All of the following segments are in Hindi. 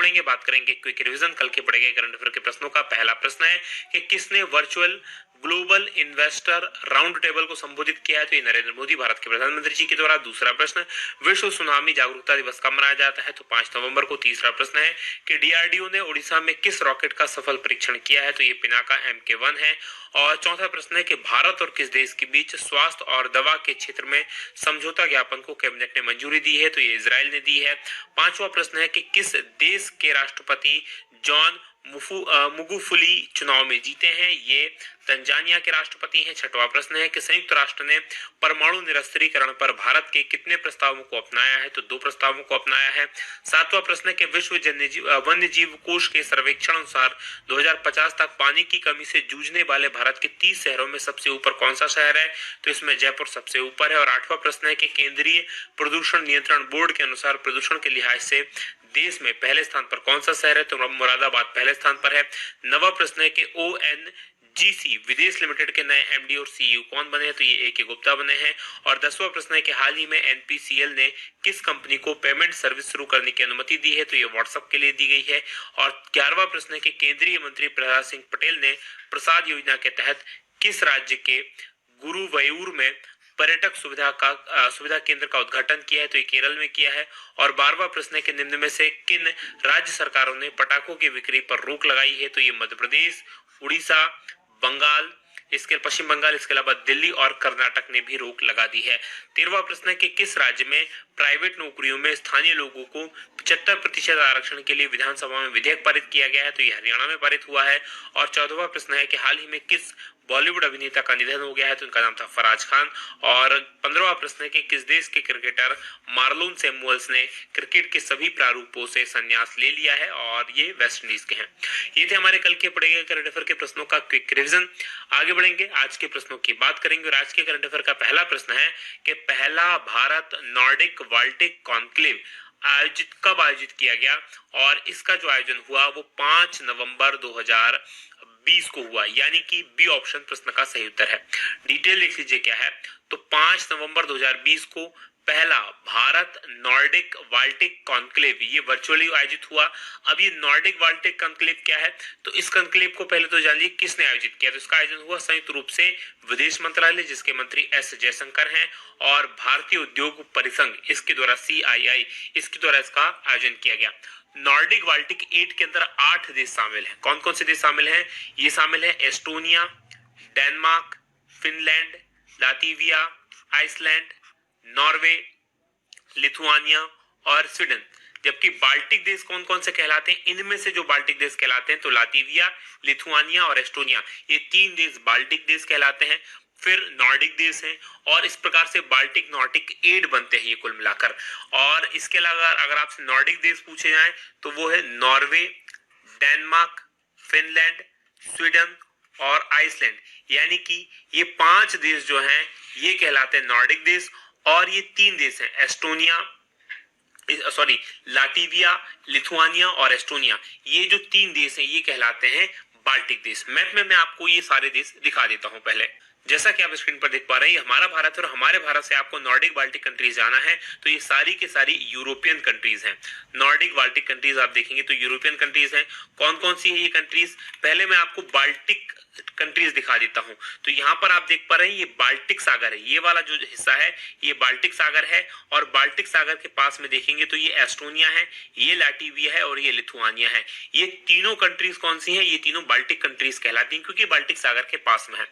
बढ़ेंगे, बात करेंगे क्विक रिवीजन कल के पढ़े गए करंट अफेयर के प्रश्नों का। पहला प्रश्न है कि किसने virtual global investor round table को संबोधित किया है? तो ये नरेंद्र मोदी, भारत के प्रधानमंत्री जी के द्वारा। दूसरा प्रश्न, विश्व सुनामी जागरूकता दिवस कब मनाया जाता है? तो 5 नवंबर को। तीसरा प्रश्न है कि डीआरडीओ ने ओडिशा में किस रॉकेट का सफल परीक्षण किया है? तो ये पिनाका MK1 है। और चौथा प्रश्न है कि भारत और किस देश के बीच स्वास्थ्य और दवा के क्षेत्र में समझौता ज्ञापन को कैबिनेट ने मंजूरी दी है? तो ये इजराइल ने दी है। पांचवा प्रश्न है कि किस देश के राष्ट्रपति जॉन मुगुफुली चुनाव में जीते हैं? ये तंजानिया के राष्ट्रपति हैं। छठवां प्रश्न है कि संयुक्त राष्ट्र ने परमाणु निरस्त्रीकरण पर भारत के कितने प्रस्तावों को अपनाया है? तो 2 प्रस्तावों को अपनाया है। सातवां प्रश्न है कि विश्व वन्य जीव कोष के सर्वेक्षण अनुसार 2050 तक पानी की कमी से जूझने वाले भारत के 30 शहरों में सबसे ऊपर कौन सा शहर है? तो इसमें जयपुर सबसे ऊपर है। और आठवां प्रश्न है कि केंद्रीय प्रदूषण नियंत्रण बोर्ड के अनुसार प्रदूषण के लिहाज से देश में पहले स्थान पर कौन सा शहर है? तो मुरादाबाद पहले स्थान पर है। नवा प्रश्न है कि ONGC विदेश लिमिटेड के नए MD और CEO कौन बने हैं? तो ये AK गुप्ता बने हैं। और 10वां प्रश्न है कि हाल ही में NPCL ने किस कंपनी को पेमेंट सर्विस शुरू करने की अनुमति दी है? तो ये व्हाट्सएप के लिए दी गई है। और 11वां प्रश्न है कि केंद्रीय मंत्री प्रहलाद सिंह पटेल ने प्रसाद योजना के तहत किस राज्य के गुरुवायूर में पर्यटक सुविधा केंद्र का उद्घाटन किया है? तो ये केरल में किया है। और 12वां प्रश्न है कि निम्न में से किन राज्य सरकारों ने पटाखों की बिक्री पर रोक लगाई है? तो ये मध्य प्रदेश, उड़ीसा, बंगाल, इसके पश्चिम बंगाल, इसके अलावा दिल्ली और कर्नाटक ने भी रोक लगा दी है। 13वां प्रश्न है कि किस राज्य में प्राइवेट नौकरियों में स्थानीय लोगों को 75% आरक्षण के लिए विधानसभा में विधेयक पारित किया गया है? तो ये हरियाणा में पारित हुआ है। और 14वां प्रश्न है कि हाल ही में किस बॉलीवुड अभिनेता का निधन हो गया है? तो उनका नाम था फराज खान। और 15वां प्रश्न है कि किस देश के क्रिकेटर मार्लोन सैमुअल्स ने क्रिकेट के सभी प्रारूपों से संन्यास ले लिया है? और ये वेस्ट इंडीज के हैं। ये थे हमारे कल के पढ़े गए करंट अफेयर के प्रश्नों का क्विक रिवीजन। आगे बढ़ेंगे, आज के प्रश्नों की बात करेंगे। और आज के करंट अफेयर का पहला प्रश्न है कि पहला भारत नॉर्डिक बाल्टिक कॉन्क्लेव कब आयोजित किया गया? और इसका जो आयोजन हुआ वो 5 नवंबर 2020 को हुआ, यानी कि बी ऑप्शन प्रश्न का सही उत्तर है। डिटेल लिख लीजिए क्या है। तो 5 नवंबर 2020 को पहला भारत नॉर्डिक बाल्टिक कॉन्क्लेव ये वर्चुअली आयोजित हुआ। अब ये नॉर्डिक बाल्टिक कॉन्क्लेव क्या है? तो इस कॉन्क्लेव को पहले तो जानिए किसने आयोजित किया। तो इसका आयोजन हुआ संयुक्त रूप से विदेश मंत्रालय, जिसके मंत्री S जयशंकर हैं, और भारतीय उद्योग परिसंघ इसके द्वारा CII इसके द्वारा इसका आयोजन किया गया। नॉर्डिक बाल्टिक 8 के अंदर 8 देश शामिल हैं। कौन कौन से देश शामिल हैं? ये शामिल है Estonia, Denmark, Finland, Latvia, Iceland, Norway, Lithuania और स्वीडन। जबकि बाल्टिक देश कौन कौन से कहलाते हैं? इनमें से जो बाल्टिक देश कहलाते हैं तो लातविया, लिथुआनिया और एस्टोनिया, ये 3 देश बाल्टिक देश कहलाते हैं। फिर नॉर्डिक देश हैं, और इस प्रकार से बाल्टिक नॉर्डिक 8 बनते हैं ये कुल मिलाकर। और इसके अलावा अगर आपसे नॉर्डिक देश पूछे जाएं तो वो है नॉर्वे, डेनमार्क, फिनलैंड, स्वीडन और आइसलैंड, यानी कि ये 5 देश जो हैं ये कहलाते हैं नॉर्डिक देश। और ये 3 देश हैं लातविया, लिथुआनिया और एस्टोनिया, ये जो 3 देश हैं ये कहलाते हैं बाल्टिक देश। मैप में मैं आपको ये सारे देश दिखा देता हूं। पहले जैसा कि आप स्क्रीन पर देख पा रहे हैं, ये हमारा भारत है और हमारे भारत से आपको नॉर्डिक बाल्टिक कंट्रीज जाना है तो ये सारी के सारी यूरोपियन कंट्रीज हैं। नॉर्डिक बाल्टिक कंट्रीज आप देखेंगे तो यूरोपियन कंट्रीज हैं। कौन कौन सी है ये कंट्रीज? पहले मैं आपको बाल्टिक कंट्रीज दिखा देता हूं। तो यहाँ पर आप देख पा रहे हैं ये बाल्टिक सागर है, ये वाला जो हिस्सा है ये बाल्टिक सागर है। और बाल्टिक सागर के पास में देखेंगे तो ये एस्टोनिया है, ये लातविया है और ये लिथुआनिया है। ये तीनों कंट्रीज कौन सी हैं? ये तीनों बाल्टिक कंट्रीज कहलाती हैं क्योंकि बाल्टिक सागर के पास में है।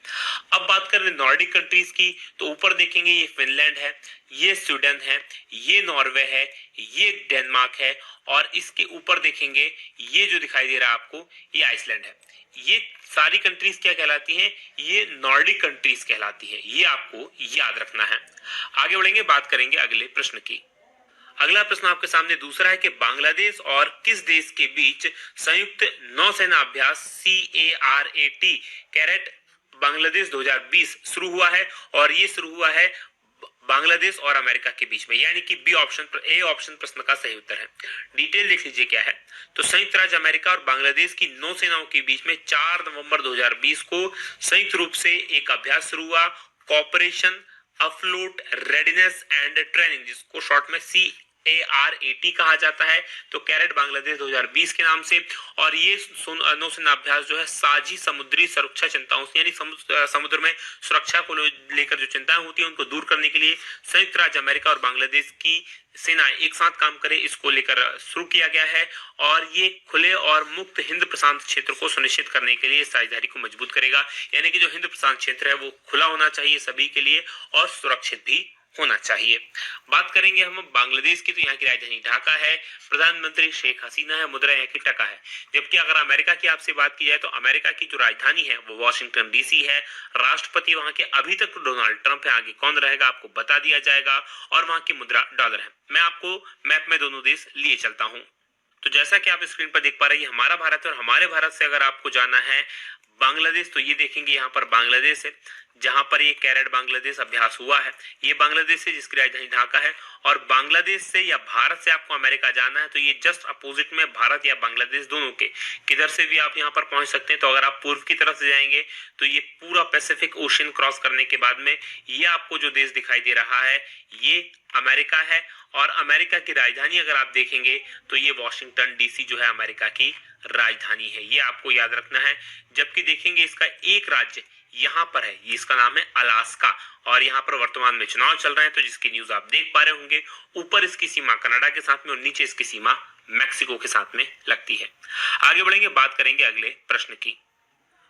अब बात करें नॉर्डिक कंट्रीज की तो ऊपर देखेंगे ये फिनलैंड है, ये स्वीडन है, ये नॉर्वे है, ये डेनमार्क है और इसके ऊपर देखेंगे ये जो दिखाई दे रहा है आपको ये आइसलैंड है। ये सारी कंट्रीज क्या कहलाती हैं? ये नॉर्डिक कंट्रीज कहलाती हैं। ये आपको याद रखना है। आगे बढ़ेंगे, बात करेंगे अगले प्रश्न की। अगला प्रश्न आपके सामने दूसरा है कि बांग्लादेश और किस देश के बीच संयुक्त नौसेना अभ्यास CARAT कैरेट बांग्लादेश 2020 शुरू हुआ है? और ये शुरू हुआ है बांग्लादेश और अमेरिका के बीच में, यानी कि बी ऑप्शन ए ऑप्शन प्रश्न का सही उत्तर है। डिटेल देख लीजिए क्या है। तो संयुक्त राज्य अमेरिका और बांग्लादेश की नौसेनाओं के बीच में 4 नवंबर 2020 को संयुक्त रूप से एक अभ्यास शुरू हुआ, cooperation afloat readiness and training, जिसको शॉर्ट में CARAT कहा जाता है, तो कैरेट बांग्लादेश 2020 के नाम से। और ये नौसेना अभ्यास जो है साझी समुद्री सुरक्षा चिंताओं से, यानी समुद्र में सुरक्षा को लेकर जो चिंताएं होती है उनको दूर करने के लिए संयुक्त राज्य अमेरिका और बांग्लादेश की सेना एक साथ काम करे, इसको लेकर शुरू किया गया है। और ये खुले और मुक्त हिंद प्रशांत क्षेत्र को सुनिश्चित करने के लिए साझेदारी को मजबूत करेगा, यानी कि जो हिंद प्रशांत क्षेत्र है वो खुला होना चाहिए सभी के लिए और सुरक्षित भी होना चाहिए। बात करेंगे हम बांग्लादेश की, तो यहाँ की राजधानी ढाका है, प्रधानमंत्री शेख हसीना है, मुद्रा यहाँ की टका है। जबकि अगर अमेरिका की आपसे बात की जाए तो अमेरिका की जो राजधानी है वो वॉशिंगटन DC है, राष्ट्रपति वहां के अभी तक तो डोनाल्ड ट्रंप है, आगे कौन रहेगा आपको बता दिया जाएगा, और वहां की मुद्रा डॉलर है। मैं आपको मैप में दोनों देश लिए चलता हूँ। तो जैसा कि आप स्क्रीन पर देख पा रहे हैं हमारा भारत है, और हमारे भारत से अगर आपको जाना है बांग्लादेश, तो ये देखेंगे यहाँ पर बांग्लादेश है, जहां पर ये कैरेट बांग्लादेश अभ्यास हुआ है, ये बांग्लादेश है जिसकी राजधानी ढाका है। और बांग्लादेश से या भारत से आपको अमेरिका जाना है तो ये जस्ट अपोजिट में भारत या बांग्लादेश दोनों के किधर से भी आप यहाँ पर पहुंच सकते हैं। तो अगर आप पूर्व की तरफ से जाएंगे तो ये पूरा पैसिफिक ओशन क्रॉस करने के बाद में ये आपको जो देश दिखाई दे रहा है ये अमेरिका है। और अमेरिका की राजधानी अगर आप देखेंगे तो ये वॉशिंगटन DC जो है अमेरिका की राजधानी है, ये आपको याद रखना है। जबकि देखेंगे इसका एक राज्य यहाँ पर है, इसका नाम है अलास्का, और यहाँ पर वर्तमान में चुनाव चल रहे हैं, तो जिसकी न्यूज आप देख पा रहे होंगे। ऊपर इसकी सीमा कनाडा के साथ में और नीचे इसकी सीमा मैक्सिको के साथ में लगती है। आगे बढ़ेंगे, बात करेंगे अगले प्रश्न की।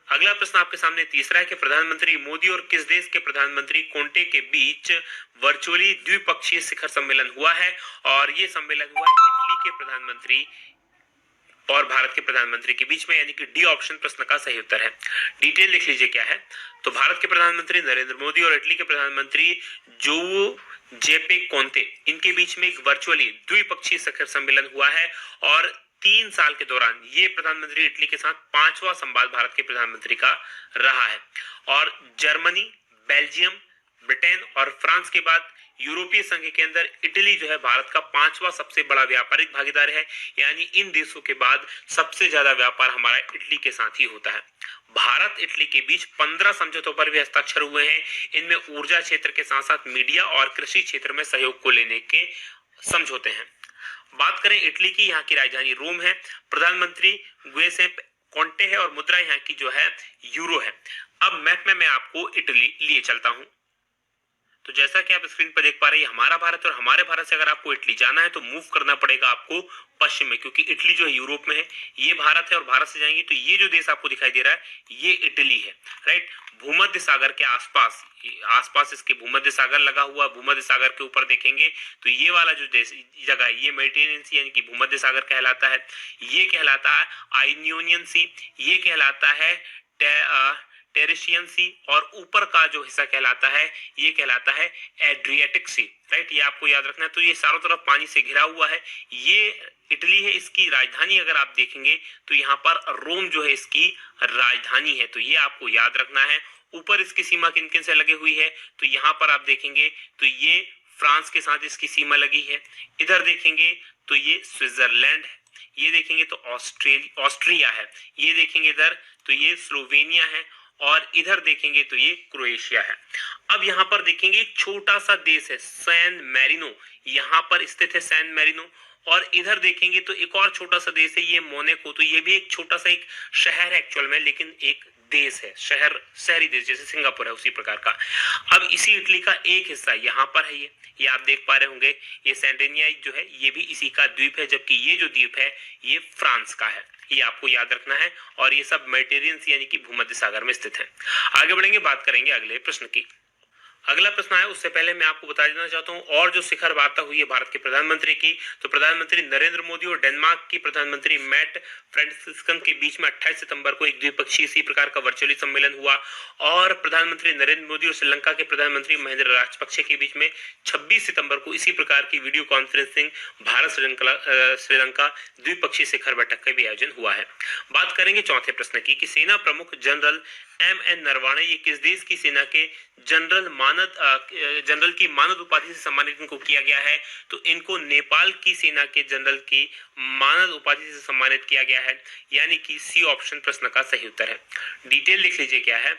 अगला प्रश्न आपके सामने तीसरा है कि प्रधानमंत्री मोदी और किस देश के प्रधानमंत्री कोंटे के बीच वर्चुअली द्विपक्षीय शिखर सम्मेलन हुआ है, और ये सम्मेलन हुआ इटली के प्रधानमंत्री और भारत के प्रधानमंत्री के बीच में, यानी कि डी ऑप्शन प्रश्न का सही उत्तर है। डिटेल लिख लीजिए क्या है। तो भारत के प्रधानमंत्री नरेंद्र मोदी और इटली के प्रधानमंत्री जोजेपे कोंते, इनके बीच में एक वर्चुअली द्विपक्षीय शिखर सम्मेलन हुआ है, और 3 साल के दौरान ये प्रधानमंत्री इटली के साथ 5वां संवाद भारत के प्रधानमंत्री का रहा है। और जर्मनी, बेल्जियम, ब्रिटेन और फ्रांस के बाद यूरोपीय संघ के अंदर इटली जो है भारत का 5वां सबसे बड़ा व्यापारिक भागीदार है, यानी इन देशों के बाद सबसे ज्यादा व्यापार हमारा इटली के साथ ही होता है। भारत इटली के बीच 15 समझौतों पर भी हस्ताक्षर हुए हैं, इनमें ऊर्जा क्षेत्र के साथ साथ मीडिया और कृषि क्षेत्र में सहयोग को लेने के समझौते हैं। बात करें इटली की, यहाँ की राजधानी रोम है, प्रधानमंत्री गुसेप्पे कोंटे है, और मुद्रा यहाँ की जो है यूरो है। अब मैप में मैं आपको इटली लिए चलता हूं। तो जैसा कि आप स्क्रीन पर देख पा रहे हैं हमारा भारत, और हमारे भारत से अगर आपको इटली जाना है तो मूव करना पड़ेगा आपको पश्चिम में, क्योंकि इटली जो है यूरोप में है, ये भारत है, और भारत से जाएंगे तो ये जो देश आपको दिखाई दे रहा है ये इटली है, राइट। भूमध्य सागर के आसपास आसपास इसके भूमध्य सागर लगा हुआ, भूमध्य सागर के ऊपर देखेंगे तो ये वाला जो देश जगह है ये मेडिटेरियन सी यानी कि भूमध्य सागर कहलाता है, ये कहलाता है आयोनियन सी, ये कहलाता है टेरेशियन सी, और ऊपर का जो हिस्सा कहलाता है ये कहलाता है एड्रियाटिक सी, राइट। ये आपको याद रखना है। तो ये चारों तरफ पानी से घिरा हुआ है, ये इटली है। इसकी राजधानी अगर आप देखेंगे तो यहाँ पर रोम जो है इसकी राजधानी है, तो ये आपको याद रखना है। ऊपर इसकी सीमा किन किन से लगी हुई है, तो यहाँ पर आप देखेंगे तो ये फ्रांस के साथ इसकी सीमा लगी है, इधर देखेंगे तो ये स्विट्जरलैंड है, ये देखेंगे तो ऑस्ट्रिया है, ये देखेंगे इधर तो ये स्लोवेनिया है, और इधर देखेंगे तो ये क्रोएशिया है। अब यहाँ पर देखेंगे छोटा सा देश है सैन मैरिनो, यहाँ पर स्थित है सैन मैरिनो, और इधर देखेंगे तो एक और छोटा सा देश है ये मोनाको, तो ये भी एक छोटा सा एक शहर है एक्चुअल में, लेकिन एक देश है, शहरी देश जैसे सिंगापुर है उसी प्रकार का। अब इसी इटली का एक हिस्सा यहाँ पर है, ये आप देख पा रहे होंगे, ये सेंटेनिया जो है ये भी इसी का द्वीप है, जबकि ये जो द्वीप है ये फ्रांस का है, ये आपको याद रखना है। और ये सब मेडिटेरियन सी यानी कि भूमध्य सागर में स्थित है। आगे बढ़ेंगे, बात करेंगे अगले प्रश्न की। अगला प्रश्न है, उससे पहले मैं आपको बता देना चाहता हूं और जो शिखर वार्ता हुई है भारत के प्रधानमंत्री की, तो प्रधानमंत्री नरेंद्र मोदी और डेनमार्क की प्रधानमंत्री मैट फ्रेडरिक्सन के बीच में 28 सितंबर को एक द्विपक्षीय इसी प्रकार का वर्चुअली सम्मेलन हुआ। और प्रधानमंत्री नरेंद्र मोदी और श्रीलंका के प्रधानमंत्री महेंद्र राजपक्षे के बीच में 26 सितंबर को इसी प्रकार की वीडियो कॉन्फ्रेंसिंग भारत श्रीलंका द्विपक्षीय शिखर बैठक का भी आयोजन हुआ है। बात करेंगे चौथे प्रश्न की कि सेना प्रमुख जनरल MN नरवाणे, ये किस देश की सेना के जनरल की मानद उपाधि से सम्मानित इनको किया गया है, तो इनको नेपाल की सेना के जनरल की मानद उपाधि से सम्मानित किया गया है, यानी कि सी ऑप्शन प्रश्न का सही उत्तर है। डिटेल लिख लीजिए क्या है,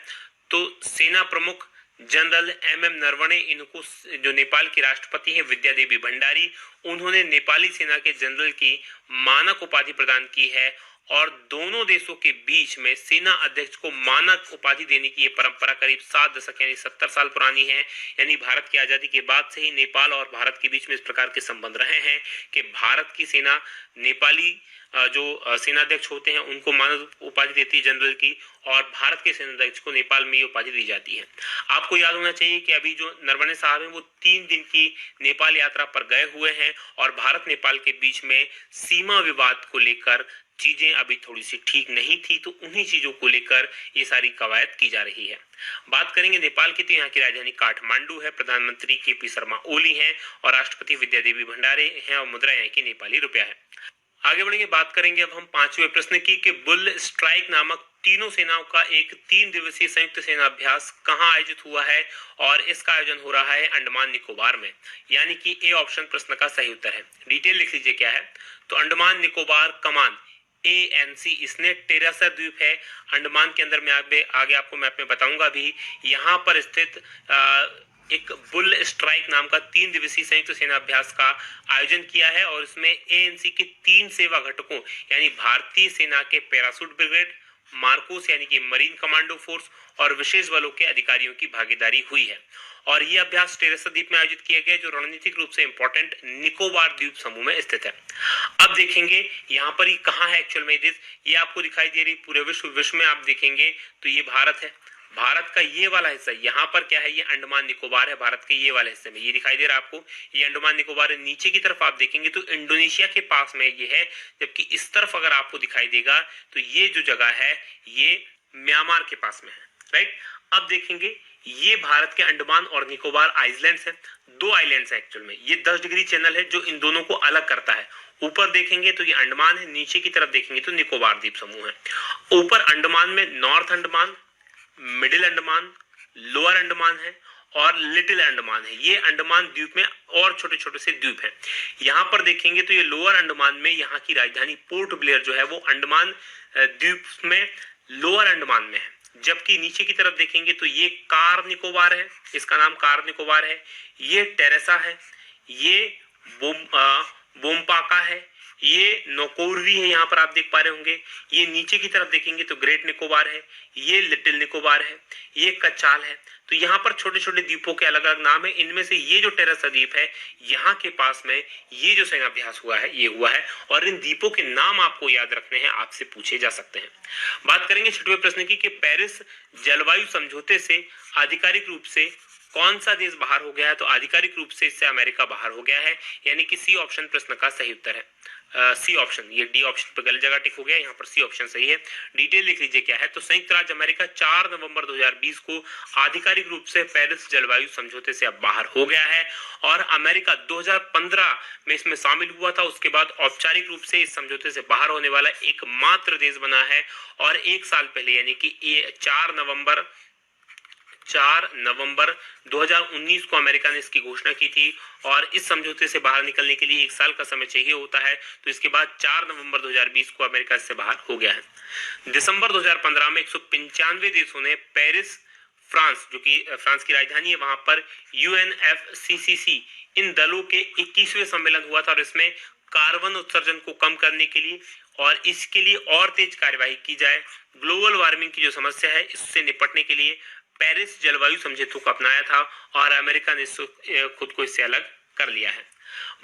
तो सेना प्रमुख जनरल एम नरवणे, इनको जो नेपाल की राष्ट्रपति हैं विद्या देवी भंडारी, उन्होंने नेपाली सेना के जनरल की मानक उपाधि प्रदान की है। और दोनों देशों के बीच में सेना अध्यक्ष को मानक उपाधि देने की ये परंपरा करीब 7 दशक यानी 70 साल पुरानी है। यानी भारत की आजादी के बाद से ही नेपाल और भारत के बीच में इस प्रकार के संबंध रहे हैं कि भारत की सेना नेपाली जो सेनाध्यक्ष होते हैं उनको मानद उपाधि देती है जनरल की, और भारत के सेनाध्यक्ष को नेपाल में ये उपाधि दी जाती है। आपको याद होना चाहिए कि अभी जो नरवणे साहब हैं वो 3 दिन की नेपाल यात्रा पर गए हुए हैं और भारत नेपाल के बीच में सीमा विवाद को लेकर चीजें अभी थोड़ी सी ठीक नहीं थी, तो उन्हीं चीजों को लेकर ये सारी कवायद की जा रही है। बात करेंगे नेपाल की, तो यहाँ की राजधानी काठमांडू है, प्रधानमंत्री केपी शर्मा ओली हैं और राष्ट्रपति विद्या देवी भंडारी हैं और मुद्रा यहाँ की नेपाली रुपया है। आगे बढ़ेंगे, बात करेंगे अब हम 5वें प्रश्न की कि बुल स्ट्राइक नामक तीनों सेनाओं का एक 3 दिवसीय संयुक्त सेना अभ्यास कहां आयोजित हुआ है, और इसका आयोजन हो रहा है अंडमान निकोबार में। यानी कि ए ऑप्शन प्रश्न का सही उत्तर है। डिटेल लिख लीजिए क्या है, तो अंडमान निकोबार कमान ANC, इसने टेरासा द्वीप है अंडमान के अंदर में, आगे आपको मैप में बताऊंगा भी। यहाँ पर स्थित एक बुल स्ट्राइक नाम का 3 दिवसीय संयुक्त सेना अभ्यास का आयोजन किया है और इसमें ANC के 3 सेवा घटकों यानी भारतीय सेना के पैरासूट ब्रिगेड, मार्कोस यानी कि मरीन कमांडो फोर्स और विशेष बलों के अधिकारियों की भागीदारी हुई है। और यह अभ्यास टेरेसा द्वीप में आयोजित किया गया जो रणनीतिक रूप से इंपॉर्टेंट निकोबार द्वीप समूह में स्थित है। अब देखेंगे यहाँ पर ये कहाँ है एक्चुअल में देश, ये आपको दिखाई दे रही पूरे विश्व में आप देखेंगे तो ये भारत है। भारत का ये वाला हिस्सा यहाँ पर क्या है, ये अंडमान निकोबार है। भारत के ये वाले हिस्से में ये दिखाई दे रहा है आपको, ये अंडमान निकोबार है। नीचे की तरफ आप देखेंगे तो इंडोनेशिया के पास में ये है, जबकि इस तरफ अगर आपको दिखाई देगा तो ये जो जगह है ये म्यांमार के पास में है, राइट। अब देखेंगे ये भारत के अंडमान और निकोबार आइलैंड्स हैं, 2 आइलैंड्स हैं एक्चुअल में। ये 10 डिग्री चैनल है जो इन दोनों को अलग करता है। ऊपर देखेंगे तो ये अंडमान है, नीचे की तरफ देखेंगे तो निकोबार द्वीप समूह है। ऊपर अंडमान में north Andaman, middle Andaman, lower Andaman है और लिटिल अंडमान है। ये अंडमान द्वीप में और छोटे छोटे से द्वीप हैं। यहाँ पर देखेंगे तो ये लोअर अंडमान में यहाँ की राजधानी पोर्ट ब्लेयर जो है वो अंडमान द्वीप में लोअर अंडमान में है। जबकि नीचे की तरफ देखेंगे तो ये कार निकोबार है, इसका नाम कार निकोबार है। ये टेरेसा है, ये बोमपाका है, ये नौकोरवी है, यहाँ पर आप देख पा रहे होंगे। ये नीचे की तरफ देखेंगे तो ग्रेट निकोबार है, ये लिटिल निकोबार है, ये कचाल है। तो यहाँ पर छोटे छोटे द्वीपों के अलग अलग नाम है। इनमें से ये जो टेरेसा द्वीप है यहाँ के पास में ये जो सेनाभ्यास हुआ है ये हुआ है, और इन द्वीपों के नाम आपको याद रखने हैं, आपसे पूछे जा सकते हैं। बात करेंगे 6वें प्रश्न की कि पेरिस जलवायु समझौते से आधिकारिक रूप से कौन सा देश बाहर हो गया है, तो आधिकारिक रूप से इससे अमेरिका बाहर हो गया है। यानी कि सी ऑप्शन प्रश्न का सही उत्तर है। सी ऑप्शन, ये डी ऑप्शन पर गलत जगह टिक हो गया, यहाँ पर सी ऑप्शन सही है। डिटेल लिख लीजिए क्या है, तो संयुक्त राज्य अमेरिका 4 नवंबर 2020 को आधिकारिक रूप से पेरिस जलवायु समझौते से अब बाहर हो गया है, और अमेरिका 2015 में इसमें शामिल हुआ था। उसके बाद औपचारिक रूप से इस समझौते से बाहर होने वाला एकमात्र देश बना है। और 1 साल पहले यानी कि 4 नवंबर 2019 को अमेरिका ने इसकी घोषणा की थी, और इस समझौते से बाहर निकलने के लिए 1 साल का समय चाहिए होता है। तो इसके बाद 4 नवंबर 2020 को अमेरिका इससे बाहर हो गया है। दिसंबर 2015 में 195 देशों ने पेरिस, फ्रांस, जो कि फ्रांस की राजधानी है, वहां पर UNFCCC इन दलों के 21वें सम्मेलन हुआ था, और इसमें कार्बन उत्सर्जन को कम करने के लिए और इसके लिए और तेज कार्यवाही की जाए, ग्लोबल वार्मिंग की जो समस्या है इससे निपटने के लिए पेरिस जलवायु समझौते को अपनाया था, और अमेरिका ने खुद को इससे अलग कर लिया है।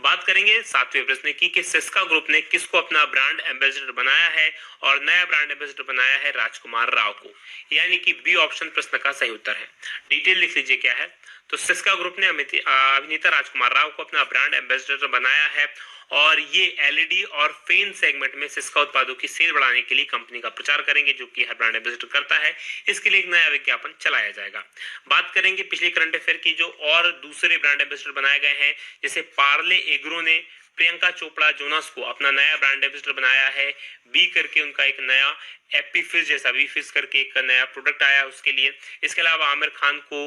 बात करेंगे 7वें प्रश्न की कि सिस्का ग्रुप ने किसको अपना ब्रांड एम्बेसडर बनाया है, और नया ब्रांड एम्बेसडर बनाया है राजकुमार राव को। यानी कि बी ऑप्शन प्रश्न का सही उत्तर है। डिटेल लिख लीजिए क्या है, तो सिस्का ग्रुप ने अभिनेता राजकुमार राव को अपना ब्रांड एम्बेसडर बनाया है, और ये LED और फेन सेगमेंट में सिस्का उत्पादों की सेल बढ़ाने के लिए कंपनी का प्रचार करेंगे, जो कि हर ब्रांड एम्बेसडर करता है। इसके लिए एक नया विज्ञापन चलाया जाएगा। बात करेंगे पिछले करंट अफेयर की, जो और दूसरे ब्रांड एम्बेसडर बनाए गए हैं, जैसे पार्ले एग्रो ने प्रियंका चोपड़ा जोनास को अपना नया ब्रांड एम्बेसडर बनाया है। बी करके उनका एक नया एपी फिज जैसा वी फिज करके एक नया प्रोडक्ट आया है उसके लिए। इसके अलावा आमिर खान को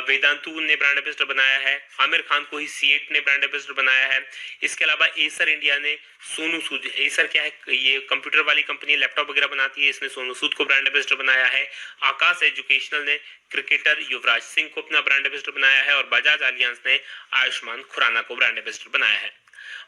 वेदांतु ने ब्रांड एम्बेसडर बनाया है। आमिर खान को ही सीएट ने ब्रांड एम्बेसडर बनाया है। इसके अलावा एसर इंडिया ने सोनू सूद, एसर क्या है, ये कंप्यूटर वाली कंपनी, लैपटॉप वगैरह बनाती है, इसने सोनू सूद को ब्रांड एम्बेसडर बनाया है। आकाश एजुकेशनल ने क्रिकेटर युवराज सिंह को अपना ब्रांड एम्बेसडर बनाया है और बजाज अलियांस ने आयुष्मान खुराना को ब्रांड एम्बेसडर बनाया है।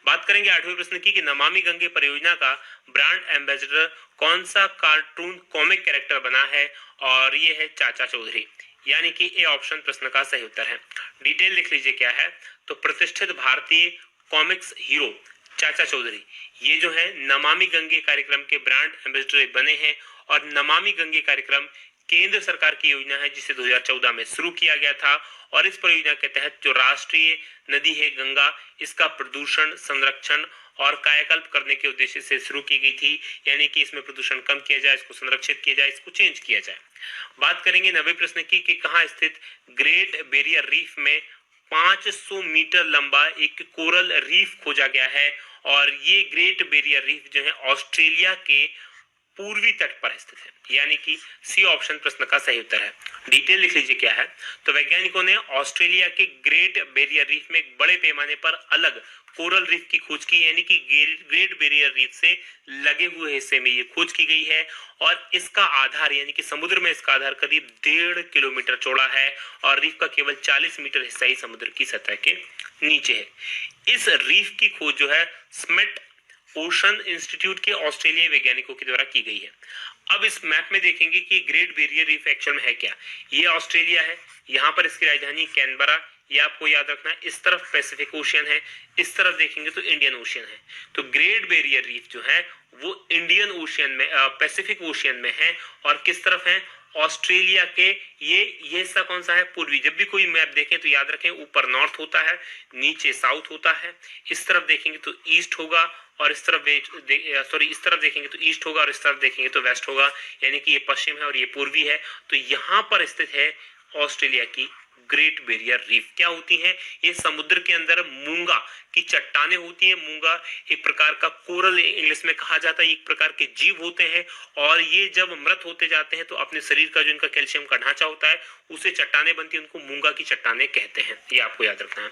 बात करेंगे 8वें प्रश्न की कि नमामि गंगे परियोजना का ब्रांड एम्बेसडर कौन सा कार्टून कॉमिक कैरेक्टर बना है, और ये है चाचा चौधरी, यानी कि ए ऑप्शन प्रश्न का सही उत्तर है। डिटेल लिख लीजिए क्या है, तो प्रतिष्ठित भारतीय कॉमिक्स हीरो चाचा चौधरी ये जो है नमामि गंगे कार्यक्रम के ब्रांड एम्बेसडर बने हैं। और नमामि गंगे कार्यक्रम केंद्र सरकार की योजना है जिसे 2014 में शुरू किया गया था, और इस परियोजना के तहत जो राष्ट्रीय नदी है गंगा, इसका प्रदूषण संरक्षण और कायाकल्प करने के उद्देश्य से शुरू की गई थी, यानी कि इसमें प्रदूषण कम किया जाए, इसको संरक्षित किया जाए, इसको चेंज किया जाए। बात करेंगे 9वें प्रश्न की कि कहाँ स्थित ग्रेट बैरियर रीफ में 500 मीटर लंबा एक कोरल रीफ खोजा गया है, और ये ग्रेट बैरियर रीफ जो है ऑस्ट्रेलिया के पूर्वी तट पर स्थित है, यानी कि सी ऑप्शन प्रश्न का सही उत्तर है। डिटेल लिख लीजिए क्या है, तो वैज्ञानिकों ने ऑस्ट्रेलिया के ग्रेट बैरियर रीफ में एक बड़े पैमाने पर अलग कोरल रीफ की खोज की, यानी कि ग्रेट बैरियर रीफ से लगे हुए हिस्से में ये खोज की गई है, और इसका आधार यानी कि समुद्र में इसका आधार करीब 1.5 किलोमीटर चौड़ा है, और रीफ का केवल 40 मीटर हिस्सा ही समुद्र की सतह के नीचे है। इस रीफ की खोज जो है स्मिथ ओशन इंस्टीट्यूट के ऑस्ट्रेलियाई वैज्ञानिकों के द्वारा की गई है। अब इस मैप में देखेंगे कि ग्रेट बैरियर रीफ एक्चुअल में है क्या। ये ऑस्ट्रेलिया है, यहाँ पर इसकी राजधानी कैनबरा, ये आपको याद रखना है। इस तरफ पैसिफिक ओशियन है, इस तरफ देखेंगे तो इंडियन ओशियन है। तो ग्रेट बैरियर रीफ जो है वो इंडियन ओशियन में, पैसिफिक ओशियन में है, और किस तरफ है, ऑस्ट्रेलिया के ये हिस्सा कौन सा है, पूर्वी। जब भी कोई मैप देखें तो याद रखें ऊपर नॉर्थ होता है, नीचे साउथ होता है, इस तरफ देखेंगे तो ईस्ट होगा, और इस तरफ इस तरफ देखेंगे तो ईस्ट होगा, और इस तरफ देखेंगे तो वेस्ट होगा, यानी कि ये पश्चिम है और ये पूर्वी है। तो यहाँ पर स्थित है ऑस्ट्रेलिया की ग्रेट बैरियर रीफ। क्या होती हैं ये, समुद्र के अंदर मूंगा की चट्टानें होती हैं। मूंगा एक प्रकार का कोरल इंग्लिश में कहा जाता है, एक प्रकार के जीव होते हैं, और ये जब मृत होते जाते हैं तो अपने शरीर का जो इनका कैल्शियम का ढांचा होता है उससे चट्टानें बनती है, उनको मूंगा की चट्टानें कहते हैं, ये आपको याद रखना है।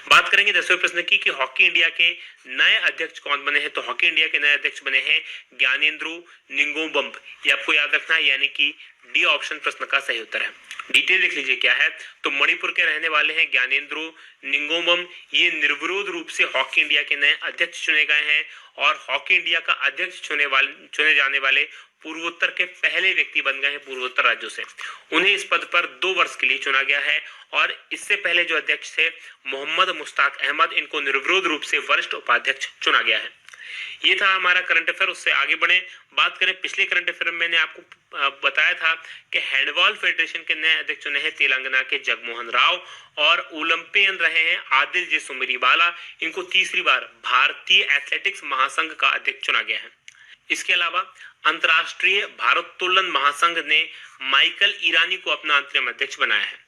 बात करेंगे 10वें प्रश्न की कि हॉकी इंडिया के नए अध्यक्ष कौन बने हैं, तो हॉकी इंडिया के नए अध्यक्ष बने हैं ज्ञानेंद्रो निंगोम्बम, ये आपको याद रखना है, यानी कि डी ऑप्शन प्रश्न का सही उत्तर है। डिटेल लिख लीजिए क्या है, तो मणिपुर के रहने वाले हैं ज्ञानेंद्रो निंगोम्बम, ये निर्विरोध रूप से हॉकी इंडिया के नए अध्यक्ष चुने गए हैं, और हॉकी इंडिया का अध्यक्ष चुने जाने वाले पूर्वोत्तर के पहले व्यक्ति बन गए हैं पूर्वोत्तर राज्यों से। उन्हें इस पद पर 2 वर्ष के लिए चुना गया है, और इससे पहले जो अध्यक्ष थे मोहम्मद मुश्ताक अहमद, इनको निर्विरोध रूप से वरिष्ठ उपाध्यक्ष चुना गया है। ये था हमारा करंट अफेयर। उससे आगे बढ़े, बात करें पिछले करंट अफेयर में मैंने आपको बताया था कि हैंडबॉल फेडरेशन के नए अध्यक्ष चुने हैं तेलंगाना के जगमोहन राव, और ओलंपियन रहे हैं आदिल जे सुमेरीवाला, इनको तीसरी बार भारतीय एथलेटिक्स महासंघ का अध्यक्ष चुना गया है। इसके अलावा अंतरराष्ट्रीय भारोत्तोलन महासंघ ने माइकल ईरानी को अपना अंतरिम अध्यक्ष बनाया है।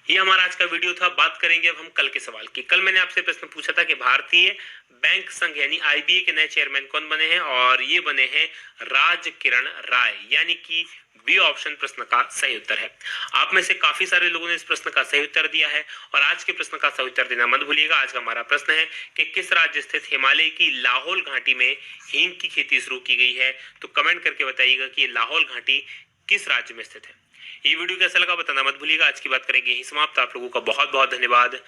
ये हमारा आज का वीडियो था। बात करेंगे अब हम कल के सवाल की। कल मैंने आपसे प्रश्न पूछा था कि भारतीय बैंक संघ यानी आईबीए के नए चेयरमैन कौन बने हैं, और ये बने हैं राज किरण राय, यानी कि बी ऑप्शन प्रश्न का सही उत्तर है। आप में से काफी सारे लोगों ने इस प्रश्न का सही उत्तर दिया है, और आज के प्रश्न का सही उत्तर देना मत भूलिएगा। आज का हमारा प्रश्न है कि किस राज्य स्थित हिमालय की लाहौल घाटी में हींग की खेती शुरू की गई है, तो कमेंट करके बताइएगा कि लाहौल घाटी किस राज्य में स्थित है। ये वीडियो कैसा लगा बताना मत भूलिएगा। आज की बात करेंगे यही समाप्त। आप लोगों का बहुत बहुत धन्यवाद।